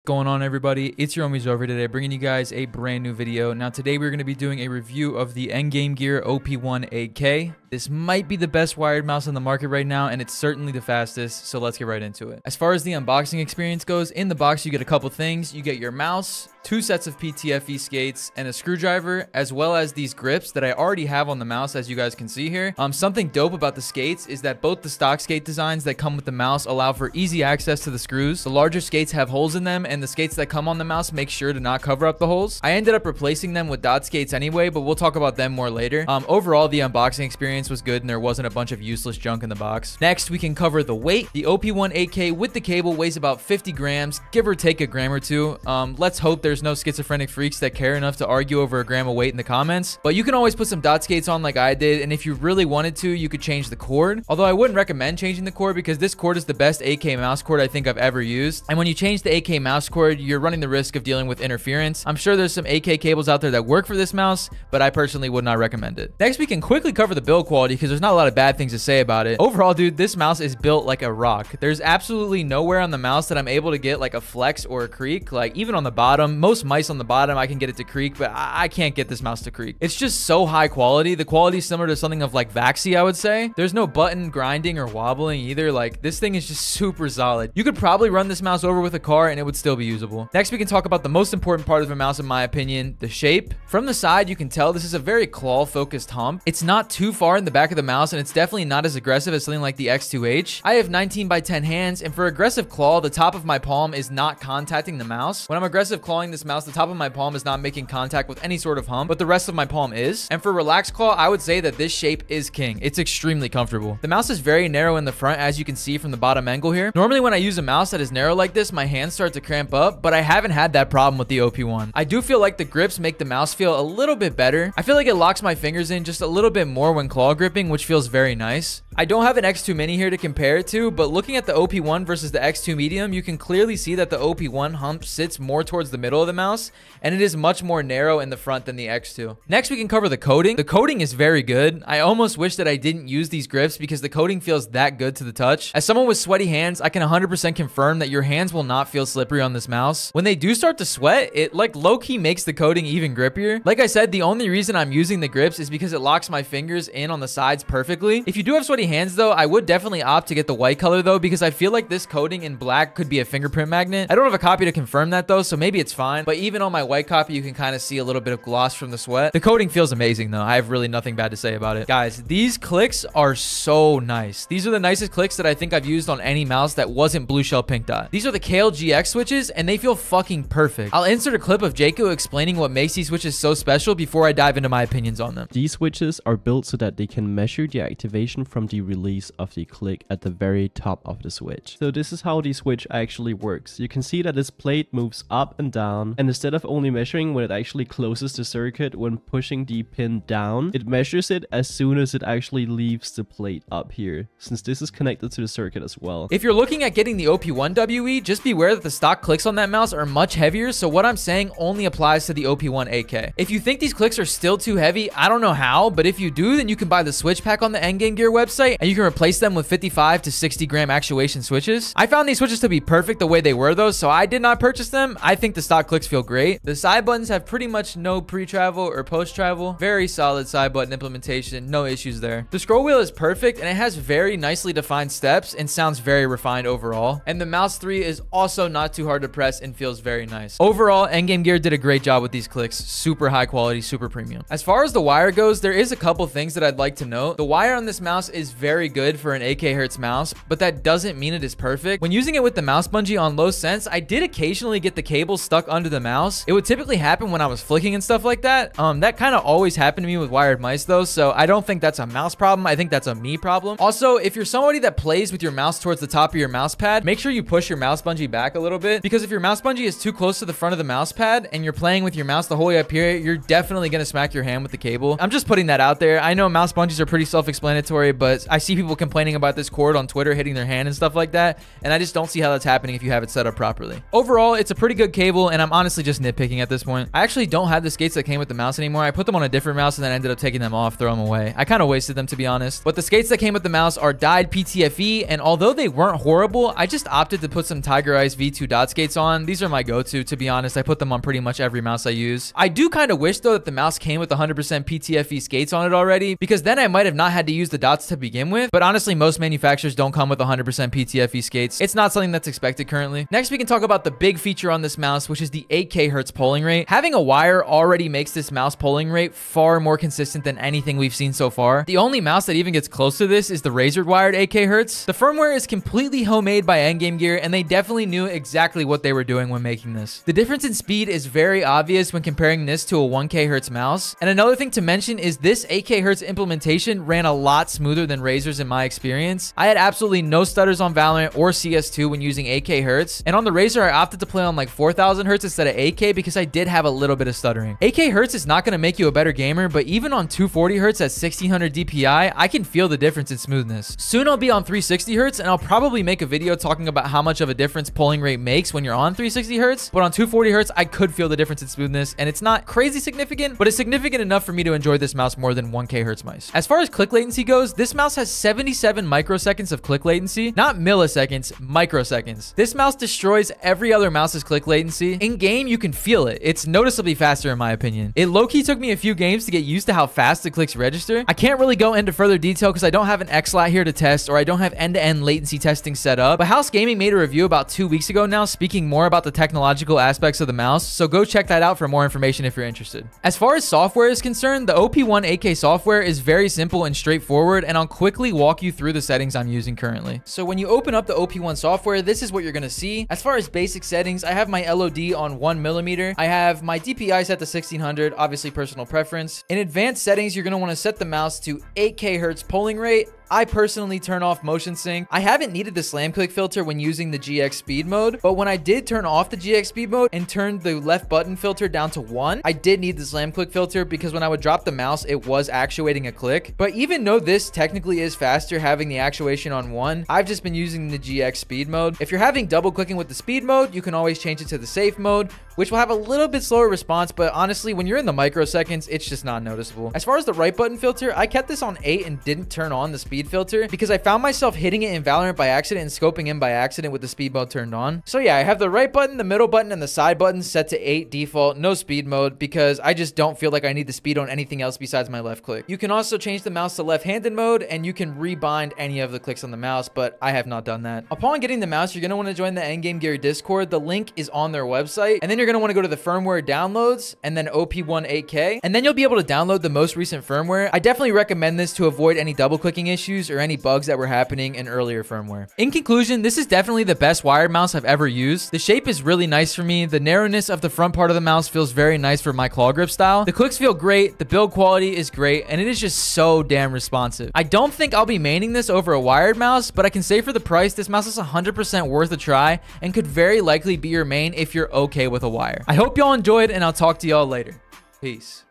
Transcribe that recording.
Going on, everybody? It's your homies over today, bringing you guys a brand new video. Now today we're going to be doing a review of the Endgame Gear OP1 8K. This might be the best wired mouse on the market right now, and it's certainly the fastest, so let's get right into it. As far as the unboxing experience goes, in the box you get a couple things. You get your mouse, 2 sets of PTFE skates, and a screwdriver, as well as these grips that I already have on the mouse, as you guys can see here. Something dope about the skates is that both the stock skate designs that come with the mouse allow for easy access to the screws. The larger skates have holes in them, and the skates that come on the mouse make sure to not cover up the holes. I ended up replacing them with dot skates anyway, but we'll talk about them more later. Overall, the unboxing experience was good, and there wasn't a bunch of useless junk in the box. Next, we can cover the weight. The OP1 8K with the cable weighs about 50 grams, give or take a gram or two. Let's hope there's no schizophrenic freaks that care enough to argue over a gram of weight in the comments, but you can always put some dot skates on like I did, and if you really wanted to, you could change the cord. Although I wouldn't recommend changing the cord because this cord is the best 8K mouse cord I think I've ever used, and when you change the 8K mouse cord, you're running the risk of dealing with interference. I'm sure there's some 8K cables out there that work for this mouse, but I personally would not recommend it. Next, we can quickly cover the build quality because there's not a lot of bad things to say about it. Overall, dude, this mouse is built like a rock. There's absolutely nowhere on the mouse that I'm able to get like a flex or a creak. Like even on the bottom, most mice on the bottom I can get it to creak, but I can't get this mouse to creak. It's just so high quality. The quality is similar to something of like Vaxi, I would say. There's no button grinding or wobbling either. Like this thing is just super solid. You could probably run this mouse over with a car and it would still be usable. Next, we can talk about the most important part of a mouse in my opinion, the shape. From the side, you can tell this is a very claw focused hump. It's not too far in the back of the mouse, and it's definitely not as aggressive as something like the X2H. I have 19 by 10 hands, and for aggressive claw, the top of my palm is not contacting the mouse. When I'm aggressive clawing this mouse, the top of my palm is not making contact with any sort of hump, but the rest of my palm is. And for relaxed claw, I would say that this shape is king. It's extremely comfortable. The mouse is very narrow in the front, as you can see from the bottom angle here. Normally when I use a mouse that is narrow like this, my hands start to cramp up, but I haven't had that problem with the OP1. I do feel like the grips make the mouse feel a little bit better. I feel like it locks my fingers in just a little bit more when claw gripping, which feels very nice. I don't have an X2 Mini here to compare it to, but looking at the OP1 versus the X2 Medium, you can clearly see that the OP1 hump sits more towards the middle of the mouse, and it is much more narrow in the front than the X2. Next, we can cover the coating. The coating is very good. I almost wish that I didn't use these grips because the coating feels that good to the touch. As someone with sweaty hands, I can 100% confirm that your hands will not feel slippery on this mouse. When they do start to sweat, it like low-key makes the coating even grippier. Like I said, the only reason I'm using the grips is because it locks my fingers in on the sides perfectly. If you do have sweaty hands though, I would definitely opt to get the white color though, because I feel like this coating in black could be a fingerprint magnet. I don't have a copy to confirm that though, so maybe it's fine, but even on my white copy, you can kind of see a little bit of gloss from the sweat. The coating feels amazing though. I have really nothing bad to say about it. Guys, these clicks are so nice. These are the nicest clicks that I think I've used on any mouse that wasn't Blue Shell Pink Dot. These are the KLGX switches, and they feel fucking perfect. I'll insert a clip of Jaco explaining what makes these switches so special before I dive into my opinions on them. These switches are built so that they can measure the activation from the release of the click at the very top of the switch. So this is how the switch actually works. You can see that this plate moves up and down, and instead of only measuring when it actually closes the circuit when pushing the pin down, it measures it as soon as it actually leaves the plate up here, since this is connected to the circuit as well. If you're looking at getting the OP1 WE, just beware that the stock clicks on that mouse are much heavier, so what I'm saying only applies to the OP1 8K. If you think these clicks are still too heavy, I don't know how, but if you do, then you can buy the switch pack on the Endgame Gear website, and you can replace them with 55 to 60 gram actuation switches. I found these switches to be perfect the way they were though, so I did not purchase them. I think the stock clicks feel great. The side buttons have pretty much no pre-travel or post-travel. Very solid side button implementation, no issues there. The scroll wheel is perfect, and it has very nicely defined steps and sounds very refined overall. And the mouse 3 is also not too hard to press and feels very nice. Overall, Endgame Gear did a great job with these clicks. Super high quality, super premium. As far as the wire goes, there is a couple things that I'd like to note. The wire on this mouse is very good for an 8K hertz mouse, but that doesn't mean it is perfect. When using it with the mouse bungee on low sense, I did occasionally get the cable stuck under the mouse. It would typically happen when I was flicking and stuff like that. That kind of always happened to me with wired mice though, so I don't think that's a mouse problem. I think that's a me problem. Also, if you're somebody that plays with your mouse towards the top of your mouse pad, make sure you push your mouse bungee back a little bit, because if your mouse bungee is too close to the front of the mouse pad and you're playing with your mouse the whole way up here, you're definitely going to smack your hand with the cable. I'm just putting that out there. I know mouse bungees are pretty self-explanatory, but I see people complaining about this cord on Twitter hitting their hand and stuff like that, and I just don't see how that's happening if you have it set up properly. Overall, it's a pretty good cable, and and I'm honestly just nitpicking at this point. I actually don't have the skates that came with the mouse anymore. I put them on a different mouse and then ended up taking them off, throw them away. I kind of wasted them, to be honest. But the skates that came with the mouse are dyed PTFE, and although they weren't horrible, I just opted to put some Tiger Ice V2 dot skates on. These are my go-to, to be honest. I put them on pretty much every mouse I use. I do kind of wish, though, that the mouse came with 100% PTFE skates on it already, because then I might have not had to use the dots to begin with. But honestly, most manufacturers don't come with 100% PTFE skates. It's not something that's expected currently. Next, we can talk about the big feature on this mouse, which is the 8K hertz polling rate. Having a wire already makes this mouse polling rate far more consistent than anything we've seen so far. The only mouse that even gets close to this is the Razer wired 8K hertz. The firmware is completely homemade by Endgame Gear, and they definitely knew exactly what they were doing when making this. The difference in speed is very obvious when comparing this to a 1K hertz mouse. And another thing to mention is this 8K hertz implementation ran a lot smoother than Razer's in my experience. I had absolutely no stutters on Valorant or CS2 when using 8K hertz, and on the Razer I opted to play on like 4000 hertz instead of 8K because I did have a little bit of stuttering. 8K hertz is not going to make you a better gamer, but even on 240 hertz at 1600 DPI, I can feel the difference in smoothness. Soon I'll be on 360 hertz, and I'll probably make a video talking about how much of a difference polling rate makes when you're on 360 hertz, but on 240 hertz I could feel the difference in smoothness, and it's not crazy significant, but it's significant enough for me to enjoy this mouse more than 1K hertz mice. As far as click latency goes, this mouse has 77 microseconds of click latency, not milliseconds, microseconds. This mouse destroys every other mouse's click latency. In game, you can feel it. It's noticeably faster in my opinion. It low-key took me a few games to get used to how fast the clicks register. I can't really go into further detail because I don't have an XLAT here to test, or I don't have end-to-end latency testing set up, but House Gaming made a review about 2 weeks ago now speaking more about the technological aspects of the mouse, so go check that out for more information if you're interested. As far as software is concerned, the OP1 8K software is very simple and straightforward, and I'll quickly walk you through the settings I'm using currently. So when you open up the OP1 software, this is what you're going to see. As far as basic settings, I have my LOD on 1mm. I have my DPI set to 1600, obviously personal preference. In advanced settings, you're going to want to set the mouse to 8K hertz polling rate. I personally turn off motion sync. I haven't needed the slam click filter when using the GX speed mode, but when I did turn off the GX speed mode and turned the left button filter down to 1, I did need the slam click filter because when I would drop the mouse, it was actuating a click. But even though this technically is faster having the actuation on 1, I've just been using the GX speed mode. If you're having double clicking with the speed mode, you can always change it to the safe mode, which will have a little bit slower response, but honestly, when you're in the microseconds, it's just not noticeable. As far as the right button filter, I kept this on 8 and didn't turn on the speed filter because I found myself hitting it in Valorant by accident and scoping in by accident with the speed mode turned on. So yeah, I have the right button, the middle button, and the side button set to 8 default, no speed mode, because I just don't feel like I need the speed on anything else besides my left click. You can also change the mouse to left-handed mode, and you can rebind any of the clicks on the mouse, but I have not done that. Upon getting the mouse, you're going to want to join the Endgame Gear Discord. The link is on their website, and then you're going to want to go to the firmware downloads and then OP1 8K, and then you'll be able to download the most recent firmware. I definitely recommend this to avoid any double clicking issues or any bugs that were happening in earlier firmware. In conclusion, this is definitely the best wired mouse I've ever used. The shape is really nice for me. The narrowness of the front part of the mouse feels very nice for my claw grip style. The clicks feel great. The build quality is great, and it is just so damn responsive. I don't think I'll be maining this over a wired mouse, but I can say for the price, this mouse is 100% worth a try and could very likely be your main if you're okay with a wire. I hope y'all enjoyed, and I'll talk to y'all later. Peace.